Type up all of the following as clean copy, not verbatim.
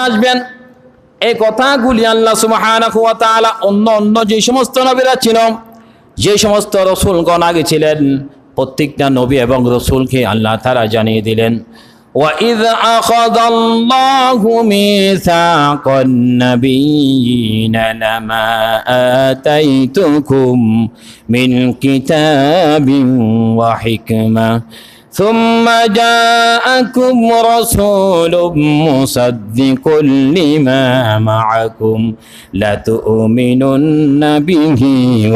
আসবেন। এই কথাগুলি আল্লাহ সুবহানাহু ওয়া তাআলা অন্য যে সমস্ত নবীরা ছিল, যে সমস্ত রসুলগণ আগে ছিলেন, প্রত্যেকটা নবী এবং রসুলকে আল্লাহ তাআলা জানিয়ে দিলেন, وَإِذْ أَخَذَ اللَّهُ مِيثَاقَ النَّبِيِّينَ لَمَا آتَيْتُكُم مِّنْ كِتَابٍ وَحِكْمَةٍ ثم جاءكم رسول مصدق لما معكم لتؤمنن به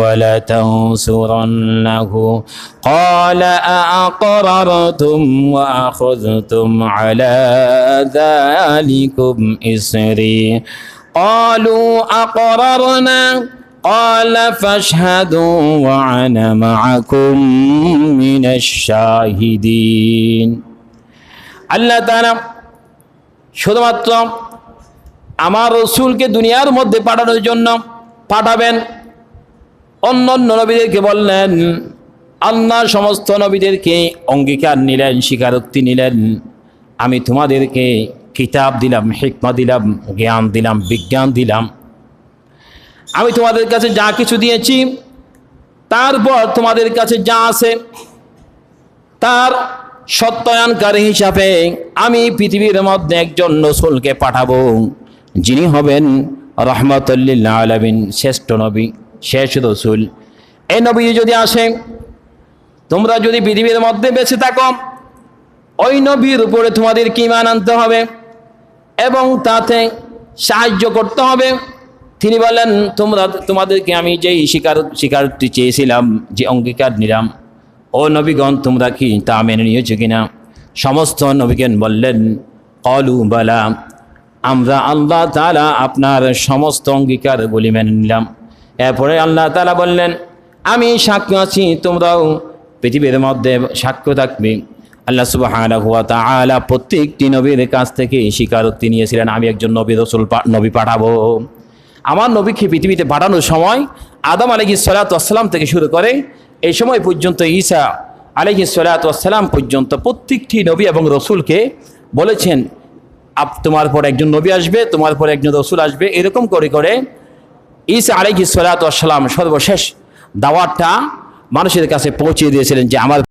ولتنصرنه قال أأقررتم وأخذتم على ذلكم إصري قالوا أقررنا قال فاشهدوا وأنا معكم من الشاهدين। আল্লাহ তাআলা শুধুমাত্র আমার রাসূলকে দুনিয়ার মধ্যে পাঠানোর জন্য পাঠাবেন। অন্য নবীদেরকে বললেন, আল্লাহ সমস্ত নবীদেরকে অঙ্গীকার নিলেন, স্বীকারোক্তি নিলেন, আমি তোমাদেরকে কিতাব দিলাম, হিকমত দিলাম, জ্ঞান দিলাম, বিজ্ঞান দিলাম। আমি তোমাদের কাছে যা কিছু দিয়েছি, তারপর তোমাদের কাছে যা আছে তার সত্যায়নকারী হিসাবে আমি পৃথিবীর মধ্যে একজন রাসূলকে পাঠাবো, যিনি হবেন রাহমাতুল লিল আলামিন, শ্রেষ্ঠ নবী, শেষ রাসূল। এই নবী যদি আসে, তোমরা যদি পৃথিবীর মধ্যে বেঁচে থাকো, ওই নবীর উপরে তোমাদেরকে ঈমান আনতে হবে এবং তাতে সাহায্য করতে হবে। তিনি বলেন, তোমাদেরকে আমি যেই স্বীকারোক্তি চেয়েছিলাম, যে অঙ্গীকার নিলাম, ও নবীগণ তোমরা কি তা মেনে নিয়েছো কিনা? সমস্ত নবীগণ বললেন, ক্বালু বালা, আমরা আল্লাহ তাআলা আপনার সমস্ত অঙ্গীকার বলি মেনে নিলাম। এরপরে আল্লাহ তাআলা বললেন, আমি সাক্ষ্য আছি, তোমরাও পৃথিবীর মধ্যে সাক্ষ্য থাকবে। আল্লাহ সুবহানাহু ওয়া তাআলা প্রত্যেকটি নবীর কাছ থেকে স্বীকারোক্তি নিয়েছিলেন, আমি একজন নবী পাঠাবো। আমার নবীকে পৃথিবীতে পাঠানোর সময় আদম আলাইহিস সালাতু ওয়াস সালাম থেকে শুরু করে এই সময় পর্যন্ত ঈসা আলাইহিস সালাতু ওয়াস সালাম পর্যন্ত প্রত্যেকটি নবী এবং রসুলকে বলেছেন, তোমার পর একজন নবী আসবে, তোমার পর একজন রসুল আসবে। এরকম করে করে ঈসা আলাইহিস সালাতু ওয়াস সালাম সর্বশেষ দাওয়াতটা মানুষের কাছে পৌঁছে দিয়েছিলেন যে আমার